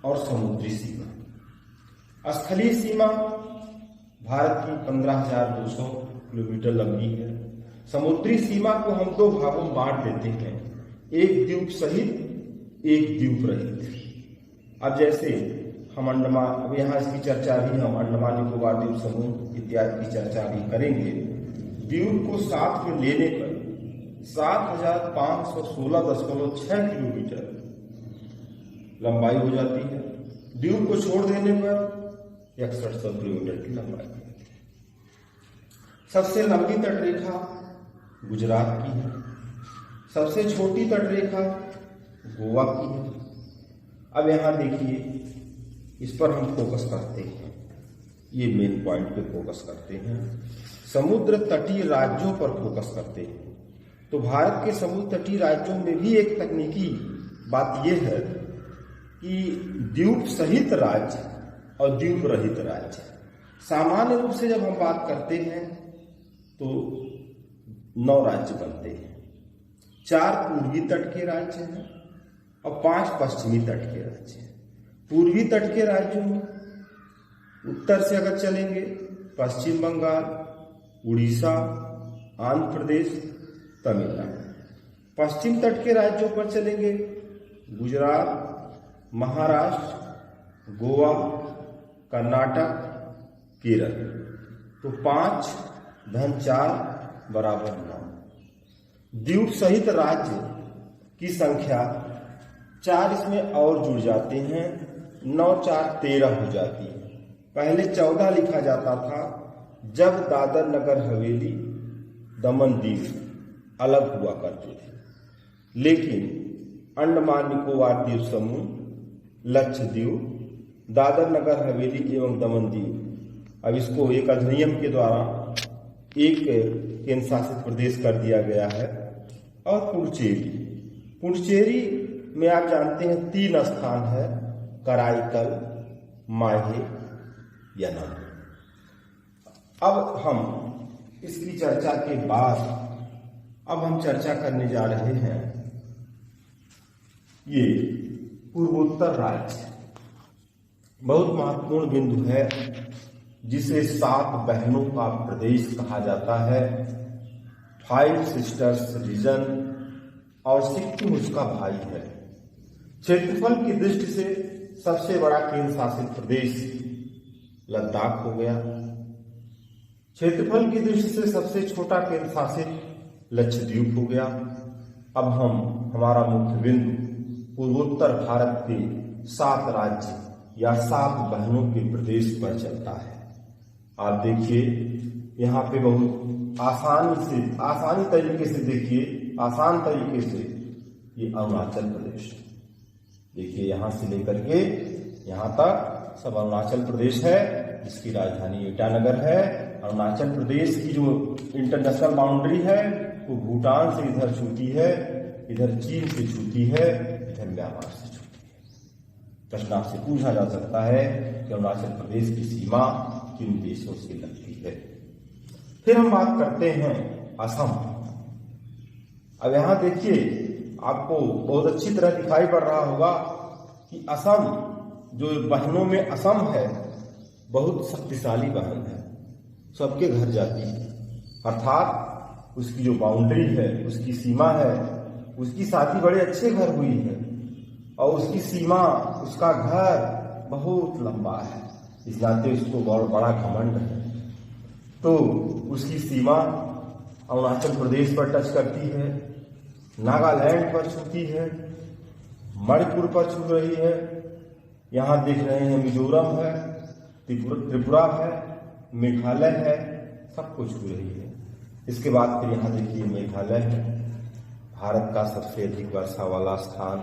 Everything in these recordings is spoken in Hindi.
और समुद्री सीमा। स्थलीय सीमा भारत की 15,200 किलोमीटर लंबी है। समुद्री सीमा को हम दो भागों में बांट देते हैं, एक द्वीप सहित, एक द्वीप रहित। अब जैसे हम अंडमान, अब यहाँ इसकी चर्चा भी हम अंडमान निकोबार द्वीप समूह इत्यादि की चर्चा भी करेंगे। द्वीप को साथ में लेने पर 7,516.6 किलोमीटर लंबाई हो जाती है। द्वीप को छोड़ देने पर 6100 किलोमीटर की लंबाई। सबसे लंबी तटरेखा गुजरात की है, सबसे छोटी तटरेखा गोवा की है। अब यहां देखिए, इस पर हम फोकस करते हैं, ये मेन पॉइंट पे फोकस करते हैं, समुद्र तटीय राज्यों पर फोकस करते हैं। तो भारत के समुद्र तटीय राज्यों में भी एक तकनीकी बात यह है कि द्वीप सहित राज्य और द्वीप रहित राज्य। सामान्य रूप से जब हम बात करते हैं तो 9 राज्य बनते हैं। 4 पूर्वी तट के राज्य हैं और 5 पश्चिमी तट के राज्य हैं। पूर्वी तट के राज्यों में उत्तर से अगर चलेंगे, पश्चिम बंगाल, उड़ीसा, आंध्र प्रदेश, तमिलनाडु। पश्चिम तट के राज्यों पर चलेंगे, गुजरात, महाराष्ट्र, गोवा, कर्नाटक, केरल। तो 5 धन 4 बराबर 9। द्वीप सहित राज्य की संख्या 4 इसमें और जुड़ जाते हैं, 9 4 13 हो जाती है। पहले 14 लिखा जाता था जब दादर नगर हवेली, दमन दीव अलग हुआ करते थे, लेकिन अंडमान निकोबार द्वीप समूह, लक्षद्वीप, दादर नगर हवेली एवं दमन दीव, अब इसको एक अधिनियम के द्वारा एक केंद्र शासित प्रदेश कर दिया गया है। और पुडुचेरी में आप जानते हैं 3 स्थान है, कराईकल, माहे, यनम। अब हम इसकी चर्चा के बाद अब हम चर्चा करने जा रहे हैं ये पूर्वोत्तर राज्य। बहुत महत्वपूर्ण बिंदु है जिसे 7 बहनों का प्रदेश कहा जाता है। 5 सिस्टर्स रीजन, और सिक्किम उसका भाई है। क्षेत्रफल की दृष्टि से सबसे बड़ा केंद्र शासित प्रदेश लद्दाख हो गया। क्षेत्रफल की दृष्टि से सबसे छोटा केंद्र शासित लक्षद्वीप हो गया। अब हमारा मुख्य बिंदु पूर्वोत्तर भारत के 7 राज्य या 7 बहनों के प्रदेश पर चलता है। आप देखिए, यहाँ पे बहुत आसानी तरीके से देखिए, आसान तरीके से ये अरुणाचल प्रदेश, देखिए यहाँ से लेकर के यहाँ तक सब अरुणाचल प्रदेश है, जिसकी राजधानी ईटानगर है। अरुणाचल प्रदेश की जो इंटरनेशनल बाउंड्री है वो भूटान से इधर छूती है, इधर चीन से छूती है, इधर म्यांमार से छूती है। प्रश्न आपसे पूछा जा सकता है कि अरुणाचल प्रदेश की सीमा किन देशों से लगती है। फिर हम बात करते हैं असम। अब यहां देखिए, आपको बहुत अच्छी तरह दिखाई पड़ रहा होगा कि असम, जो बहनों में असम है, बहुत शक्तिशाली बहन है, सबके घर जाती है। अर्थात उसकी जो बाउंड्री है, उसकी सीमा है, उसकी शादी बड़े अच्छे घर हुई है और उसकी सीमा, उसका घर बहुत लंबा है, इस नाते उसको बहुत बड़ा घमंड है। तो उसकी सीमा अरुणाचल प्रदेश पर टच करती है, नागालैंड पर छूती है, मणिपुर पर छू रही है, यहाँ देख रहे हैं मिजोरम है, त्रिपुरा है, मेघालय है, सब कुछ छू रही है। इसके बाद फिर यहाँ देखिए मेघालय है। भारत का सबसे अधिक वर्षा वाला स्थान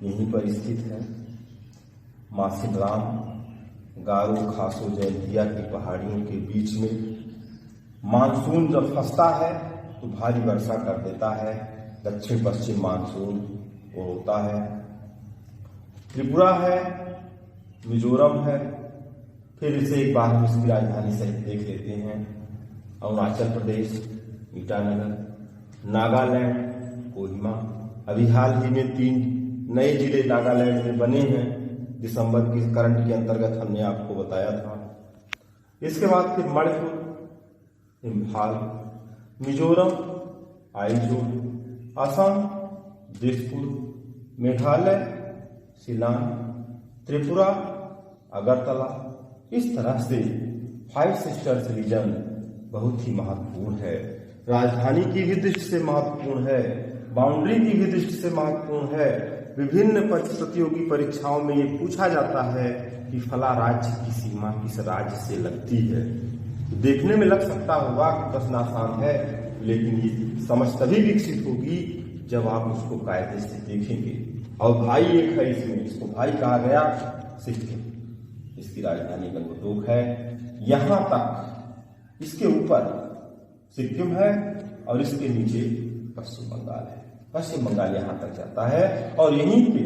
यहीं पर स्थित है। मासिनराम, गारो, खासो, जयंतिया की पहाड़ियों के बीच में मानसून जब फंसता है तो भारी वर्षा कर देता है। दक्षिण पश्चिम मानसून वो होता है। त्रिपुरा है, मिजोरम है, फिर इसे एक बार हम इसकी राजधानी सहित देख लेते हैं। अरुणाचल प्रदेश ईटानगर, नागालैंड कोहिमा। अभी हाल ही में 3 नए जिले नागालैंड में बने हैं, दिसंबर के करंट के अंतर्गत हमने आपको बताया था। इसके बाद फिर मणिपुर, इम्फाल, मिजोरम, आइजोल, असम, दिसपुर, मेघालय, शिलांग, त्रिपुरा, अगरतला। इस तरह से 5 सिस्टर्स रीजन बहुत ही महत्वपूर्ण है। राजधानी की भी दृष्टि से महत्वपूर्ण है, बाउंड्री की भी दृष्टि से महत्वपूर्ण है। विभिन्न प्रतियोगी परीक्षाओं में ये पूछा जाता है कि फला राज्य की सीमा किस राज्य से लगती है। देखने में लग सकता होगा कि प्रश्न आसान है, लेकिन ये समझ तभी विकसित होगी जब आप उसको कायदे से देखेंगे। और भाई एक है इसमें, इसको भाई कहा गया, सिक्किम। इसकी राजधानी गंगटोक है। यहां तक इसके ऊपर सिक्किम है और इसके नीचे पश्चिम बंगाल है। पश्चिम बंगाल यहां तक जाता है और यहीं पे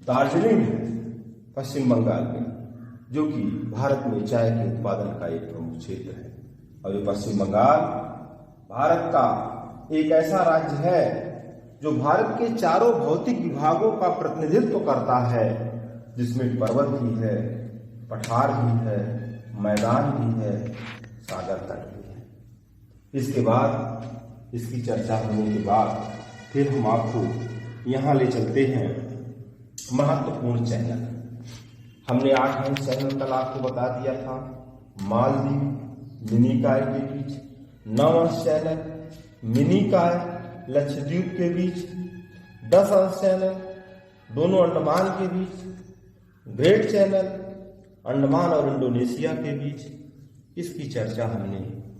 दार्जिलिंग है पश्चिम बंगाल में, जो कि भारत में चाय के उत्पादन का एक प्रमुख क्षेत्र है। और ये पश्चिम बंगाल भारत का एक ऐसा राज्य है जो भारत के चारों भौतिक विभागों का प्रतिनिधित्व करता है, जिसमें पर्वत भी है, पठार भी है, मैदान भी है, सागर तट भी है। इसके बाद इसकी चर्चा होने के बाद फिर हम आपको यहाँ ले चलते हैं महत्वपूर्ण चैनल। हमने 8 चैनल कल आपको बता दिया था। मालदीव, मिनिकॉय के बीच, 9 चैनल मिनिकॉय, लक्षद्वीप के बीच, 10 चैनल दोनों अंडमान के बीच, ग्रेट चैनल अंडमान और इंडोनेशिया के बीच। इसकी चर्चा हमने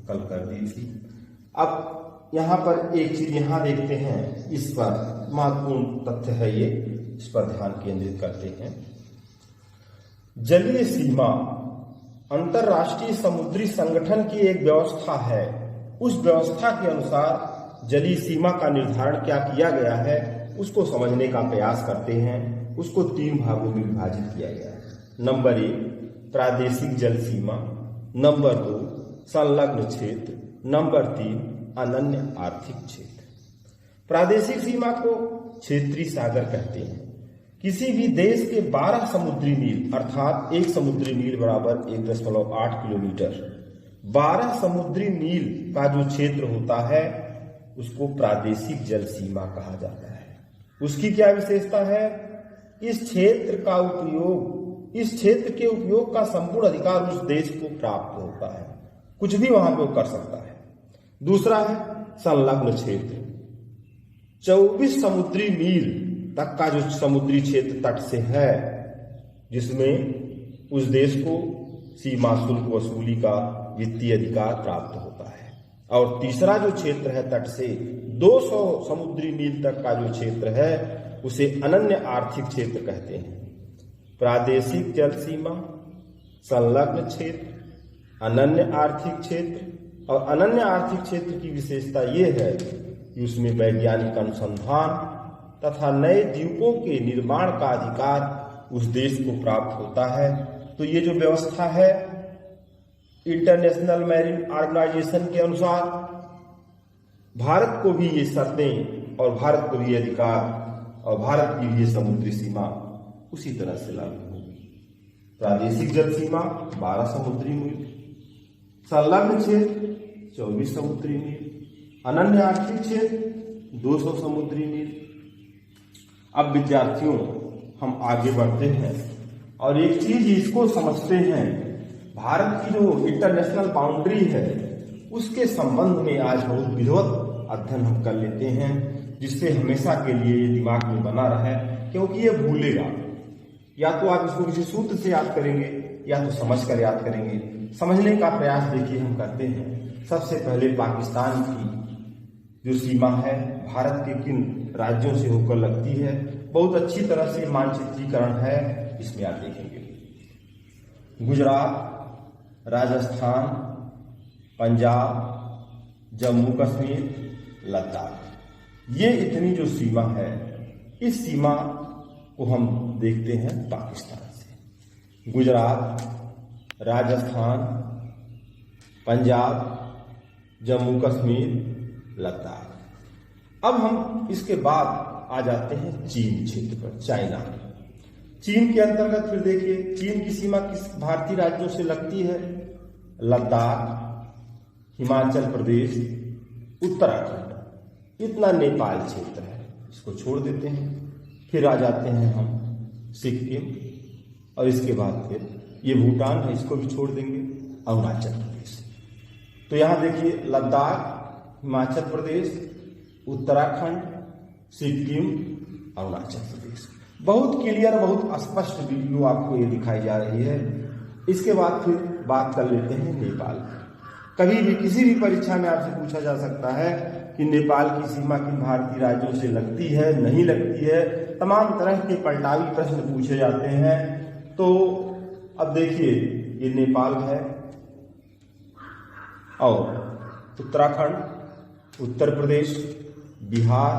कल कर दी थी। अब यहाँ पर एक चीज यहाँ देखते हैं, इस पर महत्वपूर्ण तथ्य है ये, इस पर ध्यान केंद्रित करते हैं। जलीय सीमा अंतरराष्ट्रीय समुद्री संगठन की एक व्यवस्था है। उस व्यवस्था के अनुसार जलीय सीमा का निर्धारण क्या किया गया है, उसको समझने का प्रयास करते हैं। उसको 3 भागों में विभाजित किया गया है। नंबर 1 प्रादेशिक जल सीमा, नंबर 2 संलग्न क्षेत्र, नंबर 3 अनन्य आर्थिक क्षेत्र। प्रादेशिक सीमा को क्षेत्रीय सागर कहते हैं। किसी भी देश के 12 समुद्री मील, अर्थात 1 समुद्री मील बराबर 1.8 किलोमीटर, 12 समुद्री मील का जो क्षेत्र होता है उसको प्रादेशिक जल सीमा कहा जाता है। उसकी क्या विशेषता है? इस क्षेत्र के उपयोग का संपूर्ण अधिकार उस देश को प्राप्त होता है। कुछ भी वहां पे वो कर सकता है। दूसरा है संलग्न क्षेत्र। 24 समुद्री मील तक का जो समुद्री क्षेत्र तट से है, जिसमें उस देश को सीमा शुल्क वसूली का वित्तीय अधिकार प्राप्त होता है। और तीसरा जो क्षेत्र है तट से 200 समुद्री मील तक का जो क्षेत्र है उसे अनन्य आर्थिक क्षेत्र कहते हैं। प्रादेशिक जल सीमा, संलग्न क्षेत्र, अनन्य आर्थिक क्षेत्र। और अनन्य आर्थिक क्षेत्र की विशेषता ये है कि उसमें वैज्ञानिक अनुसंधान तथा नए द्वीपों के निर्माण का अधिकार उस देश को प्राप्त होता है। तो ये जो व्यवस्था है इंटरनेशनल मैरीन ऑर्गेनाइजेशन के अनुसार भारत को भी ये शर्तें और भारत को भी अधिकार और भारत की भी ये समुद्री सीमा उसी तरह से लागू होगी। प्रादेशिक जल सीमा 12 समुद्री मील, संलग्न क्षेत्र 24 समुद्री मील, अनन्य आर्थिक क्षेत्र 200 समुद्री मील। अब विद्यार्थियों हम आगे बढ़ते हैं और एक चीज इसको समझते हैं, भारत की जो इंटरनेशनल बाउंड्री है उसके संबंध में आज बहुत विधिवत अध्ययन हम कर लेते हैं, जिससे हमेशा के लिए ये दिमाग में बना रहे, क्योंकि ये भूलेगा। या तो आप इसको किसी सूत्र से याद करेंगे या तो समझकर याद करेंगे। समझने का प्रयास देखिए हम करते हैं। सबसे पहले पाकिस्तान की जो सीमा है भारत के किन राज्यों से होकर लगती है, बहुत अच्छी तरह से मानचित्रीकरण है, इसमें आप देखेंगे। गुजरात, राजस्थान, पंजाब, जम्मू कश्मीर, लद्दाख, ये इतनी जो सीमा है, इस सीमा को हम देखते हैं पाकिस्तान से। गुजरात, राजस्थान, पंजाब, जम्मू कश्मीर, लद्दाख। अब हम इसके बाद आ जाते हैं चीन क्षेत्र पर, चाइना। चीन के अंतर्गत फिर देखिए, चीन की सीमा किस भारतीय राज्यों से लगती है? लद्दाख, हिमाचल प्रदेश, उत्तराखंड, इतना नेपाल क्षेत्र है, इसको छोड़ देते हैं। फिर आ जाते हैं हम सिक्किम, और इसके बाद फिर ये भूटान है, इसको भी छोड़ देंगे, अरुणाचल प्रदेश। तो यहाँ देखिए, लद्दाख, हिमाचल प्रदेश, उत्तराखंड, सिक्किम, अरुणाचल प्रदेश। बहुत क्लियर, बहुत स्पष्ट वीडियो आपको ये दिखाई जा रही है। इसके बाद फिर बात कर लेते हैं नेपाल। कभी भी किसी भी परीक्षा में आपसे पूछा जा सकता है कि नेपाल की सीमा किन भारतीय राज्यों से लगती है, नहीं लगती है, तमाम तरह के पलटावी प्रश्न पूछे जाते हैं। तो अब देखिए, ये नेपाल है और उत्तराखंड, उत्तर प्रदेश, बिहार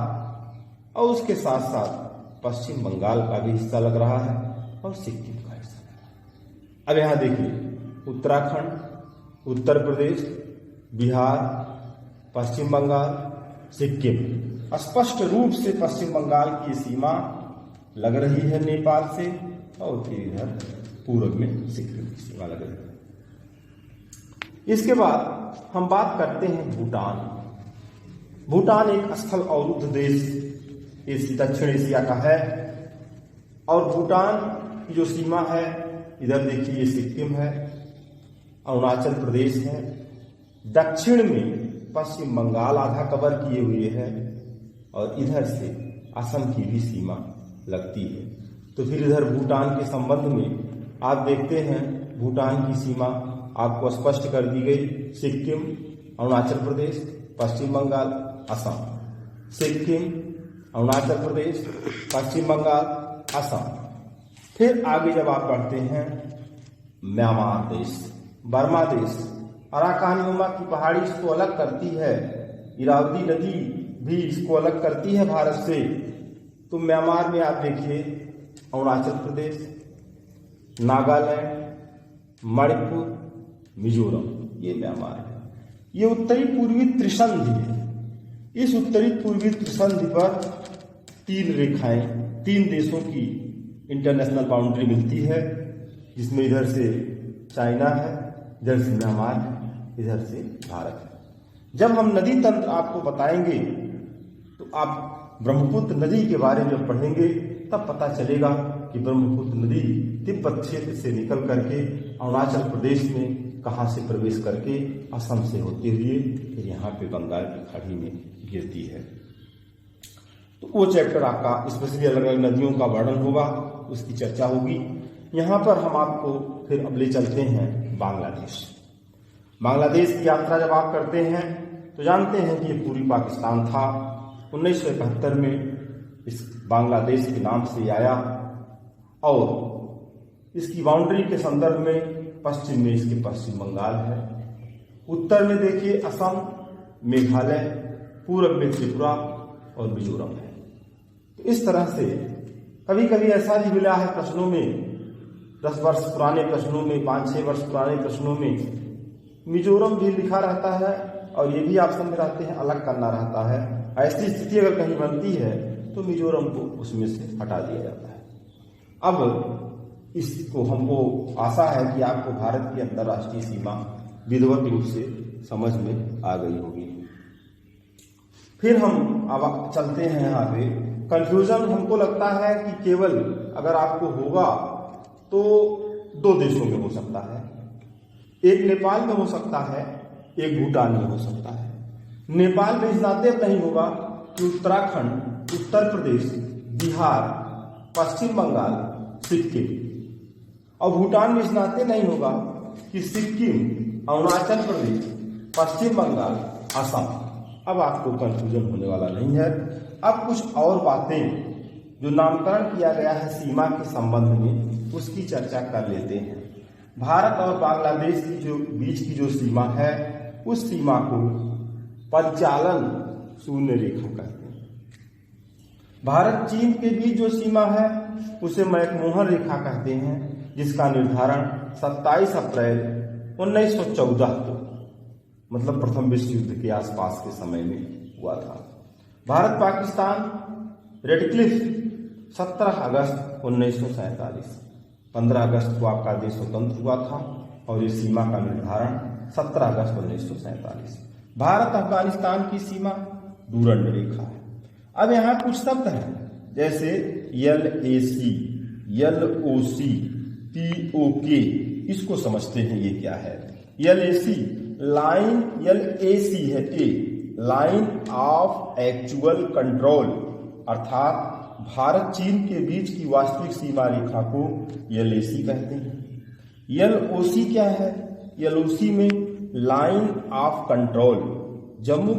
और उसके साथ साथ पश्चिम बंगाल का भी हिस्सा लग रहा है और सिक्किम का हिस्सा। अब यहां देखिए, उत्तराखंड, उत्तर प्रदेश, बिहार, पश्चिम बंगाल, सिक्किम, स्पष्ट रूप से पश्चिम बंगाल की सीमा लग रही है नेपाल से, और फिर इधर पूर्व में सिक्किम की सीमा लग रही है। इसके बाद हम बात करते हैं भूटान। भूटान एक स्थल अवरुद्ध देश इस दक्षिण एशिया का है, और भूटान की जो सीमा है, इधर देखिए ये सिक्किम है, अरुणाचल प्रदेश है, दक्षिण में पश्चिम बंगाल आधा कवर किए हुए है, और इधर से असम की भी सीमा लगती है। तो फिर इधर भूटान के संबंध में आप देखते हैं, भूटान की सीमा आपको स्पष्ट कर दी गई, सिक्किम, अरुणाचल प्रदेश, पश्चिम बंगाल, असम, सिक्किम, अरुणाचल प्रदेश, पश्चिम बंगाल, असम। फिर आगे जब आप बढ़ते हैं, म्यांमार देश, बर्मा देश, अराकान योमा की पहाड़ी इसको अलग करती है, इरावती नदी भी इसको अलग करती है भारत से। तो म्यांमार में आप देखिए, अरुणाचल प्रदेश, नागालैंड, मणिपुर, मिजोरम, ये म्यांमार है। ये उत्तरी पूर्वी त्रिसंधि है। इस उत्तरी पूर्वी त्रिसंधि पर तीन रेखाएं, तीन देशों की इंटरनेशनल बाउंड्री मिलती है, जिसमें इधर से चाइना है, इधर से म्यांमार है, इधर से भारत है। जब हम नदी तंत्र आपको बताएंगे तो आप ब्रह्मपुत्र नदी के बारे में पढ़ेंगे, तब पता चलेगा कि ब्रह्मपुत्र नदी तिब्बत क्षेत्र से निकल करके अरुणाचल प्रदेश में कहां से प्रवेश करके असम से होते हुए फिर यहाँ पे बंगाल की खाड़ी में गिरती है। तो वो चैप्टर आपका स्पेशली अलग अलग नदियों का वर्णन होगा, उसकी चर्चा होगी। यहाँ पर हम आपको फिर अब ले चलते हैं बांग्लादेश। बांग्लादेश की यात्रा जब आप करते हैं तो जानते हैं कि ये पूर्वी पाकिस्तान था। 1971 में इस बांग्लादेश के नाम से आया, और इसकी बाउंड्री के संदर्भ में पश्चिम में इसके पश्चिम बंगाल है, उत्तर में देखिए असम, मेघालय, पूर्व में त्रिपुरा और मिजोरम है। तो इस तरह से कभी कभी ऐसा भी मिला है प्रश्नों में, 10 वर्ष पुराने प्रश्नों में, 5-6 वर्ष पुराने प्रश्नों में मिजोरम भी लिखा रहता है, और ये भी ऑप्शन में रहते हैं अलग करना रहता है। ऐसी स्थिति अगर कहीं बनती है तो मिजोरम को उसमें से हटा दिया जाता है। अब इसको हमको आशा है कि आपको भारत की अंतर्राष्ट्रीय सीमा विधिवत रूप से समझ में आ गई होगी। फिर हम अब चलते हैं यहाँ पे। कंफ्यूजन हमको लगता है कि केवल अगर आपको होगा तो 2 देशों में हो सकता है, एक नेपाल में हो सकता है, एक भूटान में हो सकता है। नेपाल में इस नाते नहीं होगा कि उत्तराखंड, उत्तर प्रदेश, बिहार, पश्चिम बंगाल, सिक्किम, और भूटान में इस नाते नहीं होगा कि सिक्किम, अरुणाचल प्रदेश, पश्चिम बंगाल, असम। अब आपको कंफ्यूजन होने वाला नहीं है। अब कुछ और बातें जो नामकरण किया गया है सीमा के संबंध में, उसकी चर्चा कर लेते हैं। भारत और बांग्लादेश की जो बीच की जो सीमा है, उस सीमा को परिचालन शून्य रेखा कहते हैं। भारत चीन के बीच जो सीमा है उसे मैकमोहन रेखा कहते हैं, जिसका निर्धारण 27 अप्रैल 1914 को, मतलब प्रथम विश्व युद्ध के आसपास के समय में हुआ था। भारत पाकिस्तान रेडक्लिफ 17 अगस्त 1947। 15 अगस्त को आपका देश स्वतंत्र हुआ था और ये सीमा का निर्धारण 17 अगस्त 1947। भारत अफगानिस्तान की सीमा डूरंड रेखा है। अब यहाँ कुछ शब्द हैं जैसे LAC, LOC, POK, इसको समझते हैं ये क्या है। LAC लाइन, LAC है ए, लाइन ऑफ एक्चुअल कंट्रोल, अर्थात भारत चीन के बीच की वास्तविक सीमा रेखा को LAC कहते हैं। LOC क्या है? LOC में line of control, Jammu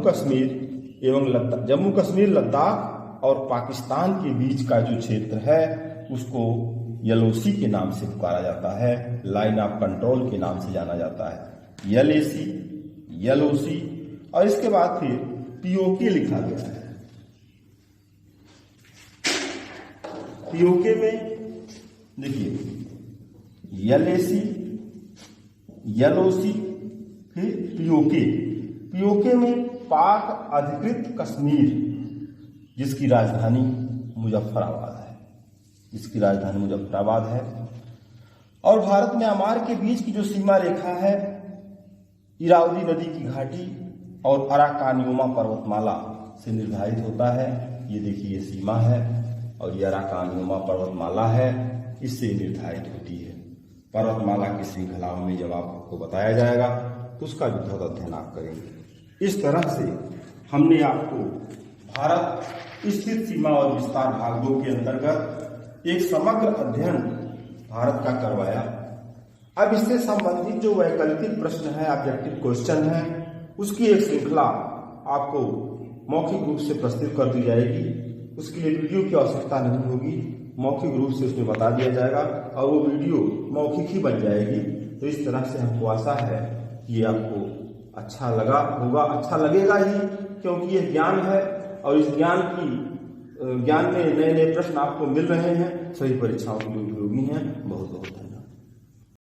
Kashmir Ladakh और पाकिस्तान के बीच का जो क्षेत्र है उसको LOC के नाम से पुकारा जाता है, लाइन ऑफ कंट्रोल के नाम से जाना जाता है। LAC, LOC और इसके बाद फिर POK लिखा गया है। POK में देखिए LAC, LOC फिर POK। POK में पाक अधिकृत कश्मीर जिसकी राजधानी मुजफ्फराबाद है, और भारत म्यांमार के बीच की जो सीमा रेखा है इरावदी नदी की घाटी और अराकान योमा पर्वतमाला से निर्धारित होता है। ये देखिए ये सीमा है और ये अराकान योमा पर्वतमाला है, इससे निर्धारित होती है। पर्वतमाला की श्रृंखलाओं में जब आपको बताया जाएगा तो उसका भी थोड़ा अध्ययन आप करेंगे। इस तरह से हमने आपको भारत स्थित सीमा और विस्तार भाग 2 के अंतर्गत एक समग्र अध्ययन भारत का करवाया। अब इससे संबंधित जो वैकल्पिक प्रश्न है, ऑब्जेक्टिव क्वेश्चन है, उसकी एक श्रृंखला आपको मौखिक रूप से प्रस्तुत कर दी जाएगी। उसके लिए वीडियो की आवश्यकता नहीं होगी, मौखिक रूप से उसमें बता दिया जाएगा और वो वीडियो मौखिक ही बन जाएगी। तो इस तरह से हमको आशा है कि आपको अच्छा लगा होगा, अच्छा लगेगा ही, क्योंकि ये ज्ञान है और इस ज्ञान में नए नए प्रश्न आपको मिल रहे हैं, सभी परीक्षाओं के लिए उपयोगी हैं। बहुत बहुत धन्यवाद।